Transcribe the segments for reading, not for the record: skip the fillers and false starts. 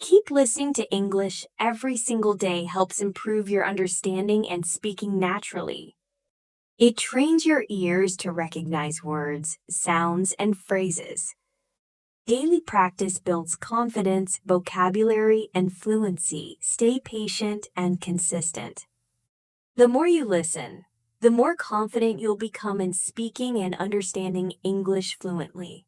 Keep listening to English every single day helps improve your understanding and speaking naturally. It trains your ears to recognize words, sounds, and phrases. Daily practice builds confidence, vocabulary, and fluency. Stay patient and consistent. The more you listen, the more confident you'll become in speaking and understanding English fluently.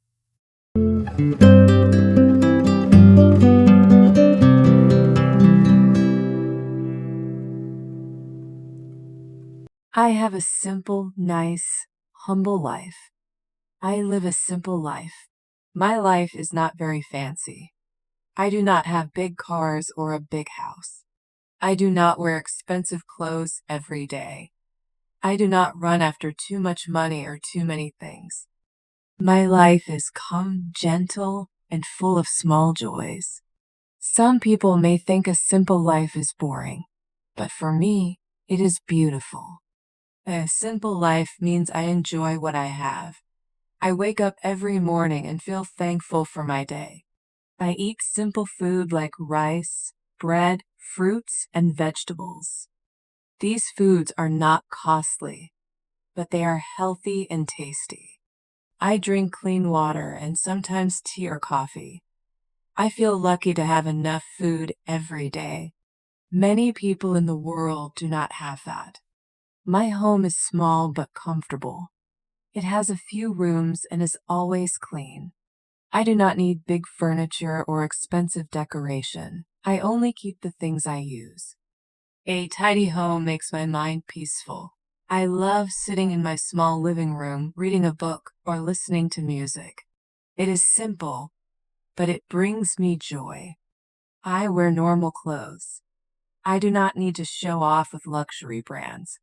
I have a simple, nice, humble life. I live a simple life. My life is not very fancy. I do not have big cars or a big house. I do not wear expensive clothes every day. I do not run after too much money or too many things. My life is calm, gentle, and full of small joys. Some people may think a simple life is boring, but for me, it is beautiful. A simple life means I enjoy what I have. I wake up every morning and feel thankful for my day. I eat simple food like rice, bread, fruits, and vegetables. These foods are not costly, but they are healthy and tasty. I drink clean water and sometimes tea or coffee. I feel lucky to have enough food every day. Many people in the world do not have that. My home is small but comfortable. It has a few rooms and is always clean. I do not need big furniture or expensive decoration. I only keep the things I use. A tidy home makes my mind peaceful. I love sitting in my small living room, reading a book, or listening to music. It is simple, but it brings me joy. I wear normal clothes. I do not need to show off with luxury brands.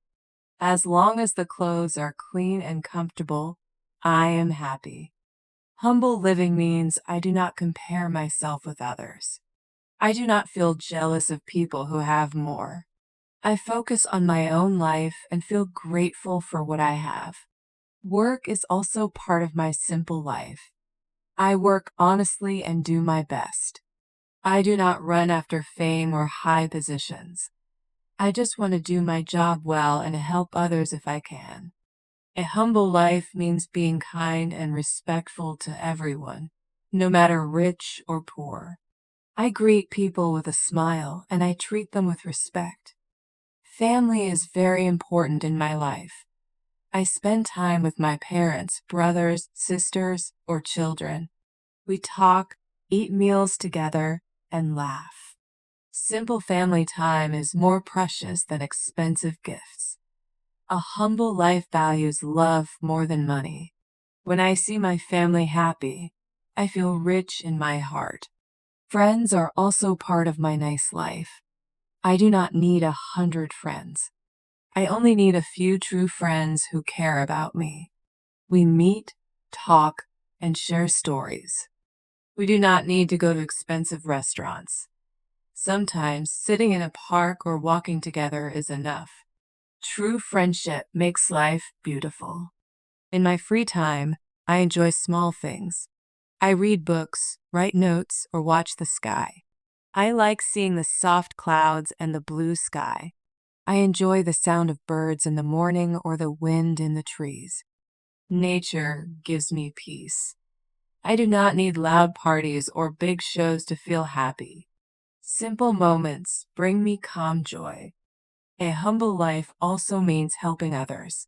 As long as the clothes are clean and comfortable, I am happy. Humble living means I do not compare myself with others. I do not feel jealous of people who have more. I focus on my own life and feel grateful for what I have. Work is also part of my simple life. I work honestly and do my best. I do not run after fame or high positions. I just want to do my job well and help others if I can. A humble life means being kind and respectful to everyone, no matter rich or poor. I greet people with a smile and I treat them with respect. Family is very important in my life. I spend time with my parents, brothers, sisters, or children. We talk, eat meals together, and laugh. Simple family time is more precious than expensive gifts. A humble life values love more than money. When I see my family happy, I feel rich in my heart. Friends are also part of my nice life. I do not need 100 friends. I only need a few true friends who care about me. We meet, talk, and share stories. We do not need to go to expensive restaurants. Sometimes sitting in a park or walking together is enough. True friendship makes life beautiful. In my free time, I enjoy small things. I read books, write notes, or watch the sky. I like seeing the soft clouds and the blue sky. I enjoy the sound of birds in the morning or the wind in the trees. Nature gives me peace. I do not need loud parties or big shows to feel happy. Simple moments bring me calm joy. A humble life also means helping others.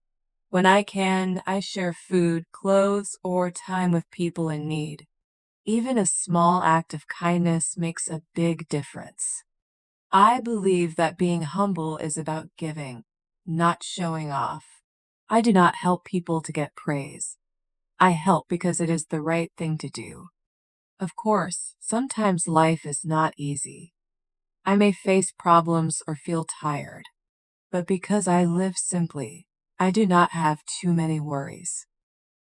When I can, I share food, clothes, or time with people in need. Even a small act of kindness makes a big difference. I believe that being humble is about giving, not showing off. I do not help people to get praise. I help because it is the right thing to do. Of course, sometimes life is not easy. I may face problems or feel tired, but because I live simply, I do not have too many worries.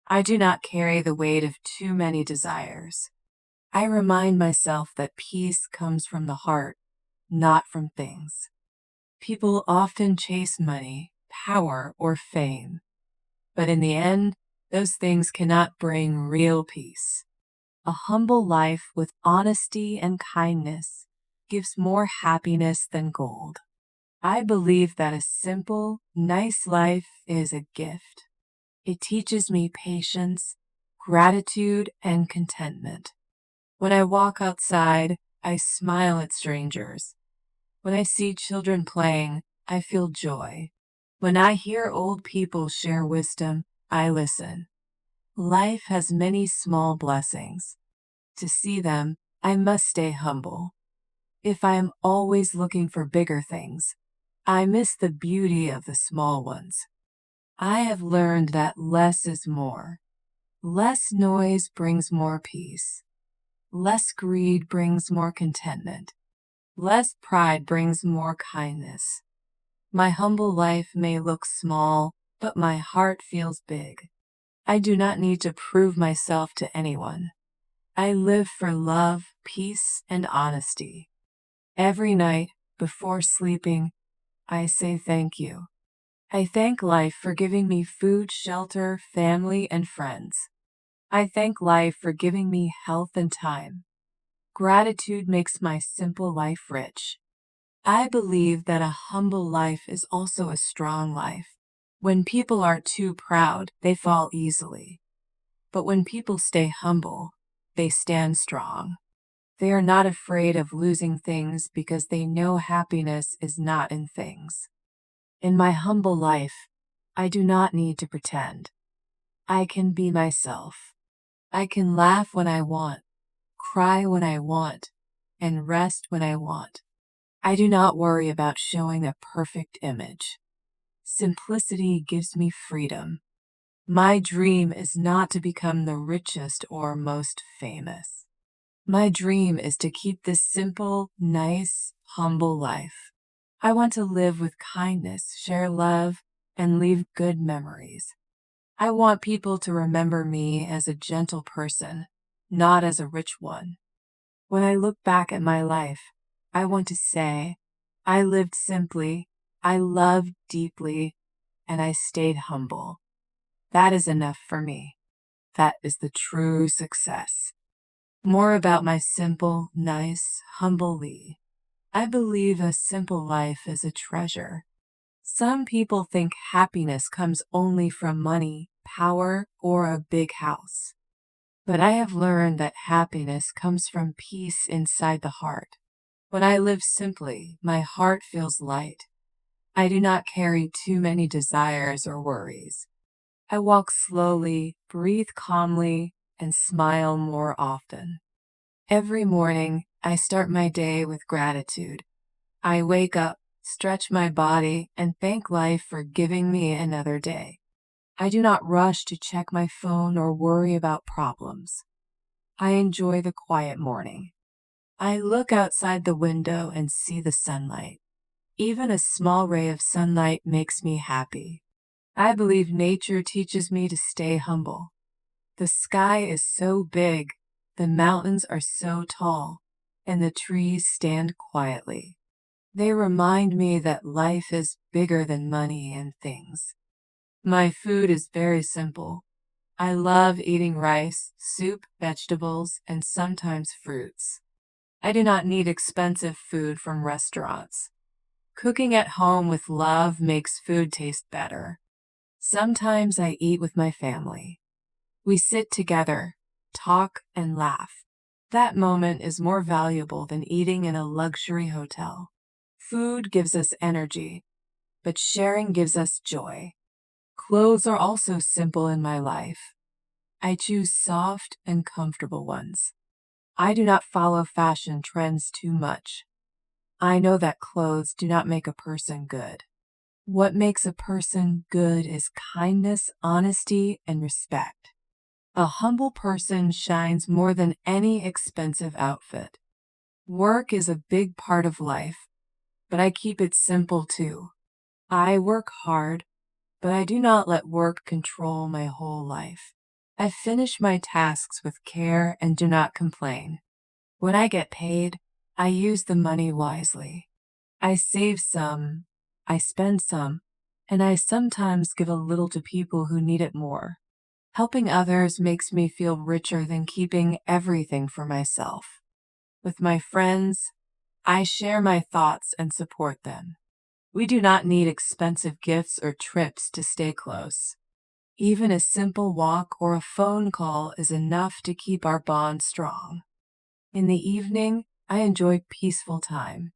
I do not carry the weight of too many desires. I remind myself that peace comes from the heart, not from things. People often chase money, power, or fame, but in the end, those things cannot bring real peace. A humble life with honesty and kindness gives more happiness than gold. I believe that a simple, nice life is a gift. It teaches me patience, gratitude, and contentment. When I walk outside, I smile at strangers. When I see children playing, I feel joy. When I hear old people share wisdom, I listen. Life has many small blessings. To see them, I must stay humble. If I am always looking for bigger things, I miss the beauty of the small ones. I have learned that less is more. Less noise brings more peace. Less greed brings more contentment. Less pride brings more kindness. My humble life may look small, but my heart feels big. I do not need to prove myself to anyone. I live for love, peace, and honesty. Every night, before sleeping, I say thank you. I thank life for giving me food, shelter, family, and friends. I thank life for giving me health and time. Gratitude makes my simple life rich. I believe that a humble life is also a strong life. When people are too proud, they fall easily. But when people stay humble, they stand strong. They are not afraid of losing things because they know happiness is not in things. In my humble life, I do not need to pretend. I can be myself. I can laugh when I want, cry when I want, and rest when I want. I do not worry about showing a perfect image. Simplicity gives me freedom. My dream is not to become the richest or most famous. My dream is to keep this simple, nice, humble life. I want to live with kindness, share love, and leave good memories. I want people to remember me as a gentle person, not as a rich one. When I look back at my life, I want to say, I lived simply, I loved deeply, and I stayed humble. That is enough for me. That is the true success. More about my simple, nice, humble Lee. I believe a simple life is a treasure. Some people think happiness comes only from money, power, or a big house. But I have learned that happiness comes from peace inside the heart. When I live simply, my heart feels light. I do not carry too many desires or worries. I walk slowly, breathe calmly, and smile more often. Every morning, I start my day with gratitude. I wake up, stretch my body, and thank life for giving me another day. I do not rush to check my phone or worry about problems. I enjoy the quiet morning. I look outside the window and see the sunlight. Even a small ray of sunlight makes me happy. I believe nature teaches me to stay humble. The sky is so big, the mountains are so tall, and the trees stand quietly. They remind me that life is bigger than money and things. My food is very simple. I love eating rice, soup, vegetables, and sometimes fruits. I do not need expensive food from restaurants. Cooking at home with love makes food taste better. Sometimes I eat with my family. We sit together, talk, and laugh. That moment is more valuable than eating in a luxury hotel. Food gives us energy, but sharing gives us joy. Clothes are also simple in my life. I choose soft and comfortable ones. I do not follow fashion trends too much. I know that clothes do not make a person good. What makes a person good is kindness, honesty, and respect. A humble person shines more than any expensive outfit. Work is a big part of life, but I keep it simple too. I work hard, but I do not let work control my whole life. I finish my tasks with care and do not complain. When I get paid, I use the money wisely. I save some, I spend some, and I sometimes give a little to people who need it more. Helping others makes me feel richer than keeping everything for myself. With my friends, I share my thoughts and support them. We do not need expensive gifts or trips to stay close. Even a simple walk or a phone call is enough to keep our bond strong. In the evening, I enjoy peaceful time.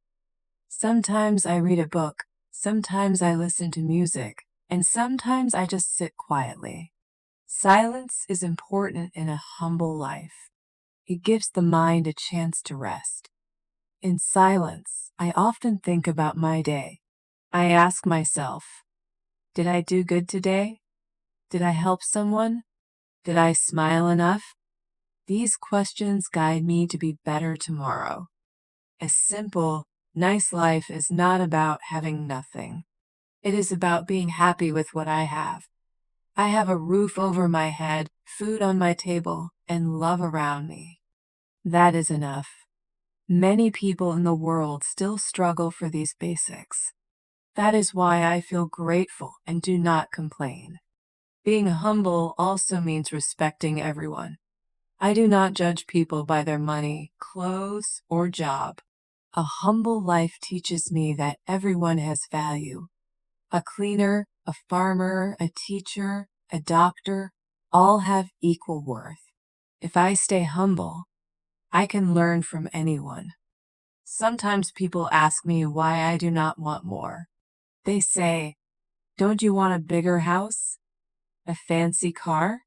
Sometimes I read a book, sometimes I listen to music, and sometimes I just sit quietly. Silence is important in a humble life. It gives the mind a chance to rest. In silence, I often think about my day. I ask myself, did I do good today? Did I help someone? Did I smile enough? These questions guide me to be better tomorrow. A simple, nice life is not about having nothing. It is about being happy with what I have. I have a roof over my head, food on my table, and love around me. That is enough. Many people in the world still struggle for these basics. That is why I feel grateful and do not complain. Being humble also means respecting everyone. I do not judge people by their money, clothes, or job. A humble life teaches me that everyone has value. A cleaner, a farmer, a teacher, a doctor, all have equal worth. If I stay humble, I can learn from anyone. Sometimes people ask me why I do not want more. They say, don't you want a bigger house? A fancy car?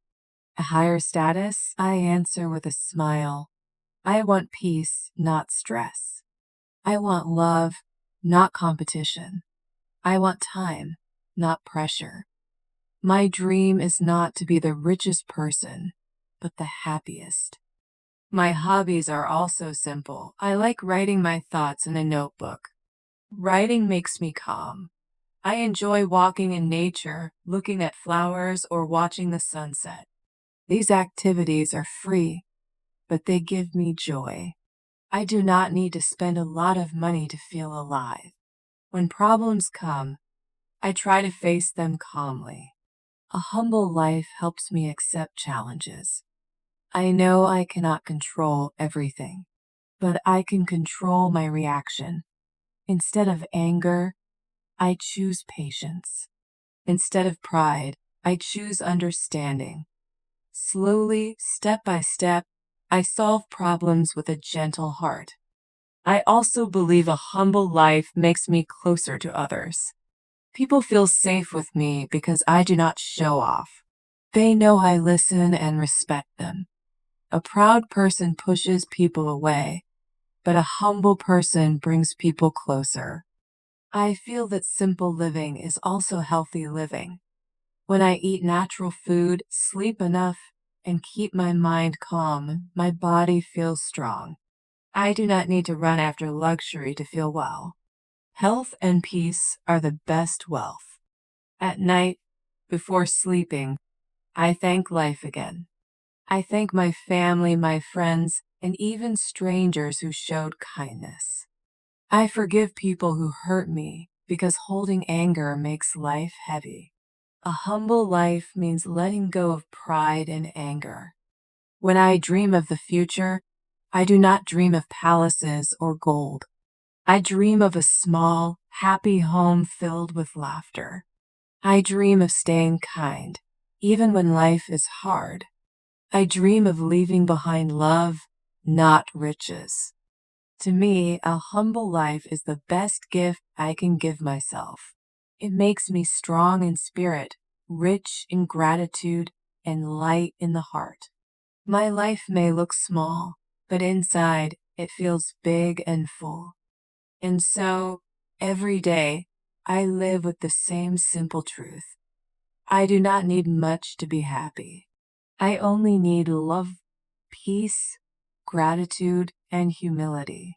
A higher status? I answer with a smile. I want peace, not stress. I want love, not competition. I want time, not pressure. My dream is not to be the richest person, but the happiest. My hobbies are also simple. I like writing my thoughts in a notebook. Writing makes me calm. I enjoy walking in nature, looking at flowers, or watching the sunset. These activities are free, but they give me joy. I do not need to spend a lot of money to feel alive. When problems come, I try to face them calmly. A humble life helps me accept challenges. I know I cannot control everything, but I can control my reaction. Instead of anger, I choose patience. Instead of pride, I choose understanding. Slowly, step by step, I solve problems with a gentle heart. I also believe a humble life makes me closer to others. People feel safe with me because I do not show off. They know I listen and respect them. A proud person pushes people away, but a humble person brings people closer. I feel that simple living is also healthy living. When I eat natural food, sleep enough, and keep my mind calm, my body feels strong. I do not need to run after luxury to feel well. Health and peace are the best wealth. At night, before sleeping, I thank life again. I thank my family, my friends, and even strangers who showed kindness. I forgive people who hurt me because holding anger makes life heavy. A humble life means letting go of pride and anger. When I dream of the future, I do not dream of palaces or gold. I dream of a small, happy home filled with laughter. I dream of staying kind, even when life is hard. I dream of leaving behind love, not riches. To me, a humble life is the best gift I can give myself. It makes me strong in spirit, rich in gratitude, and light in the heart. My life may look small, but inside it feels big and full. And so, every day, I live with the same simple truth. I do not need much to be happy. I only need love, peace, gratitude, and humility.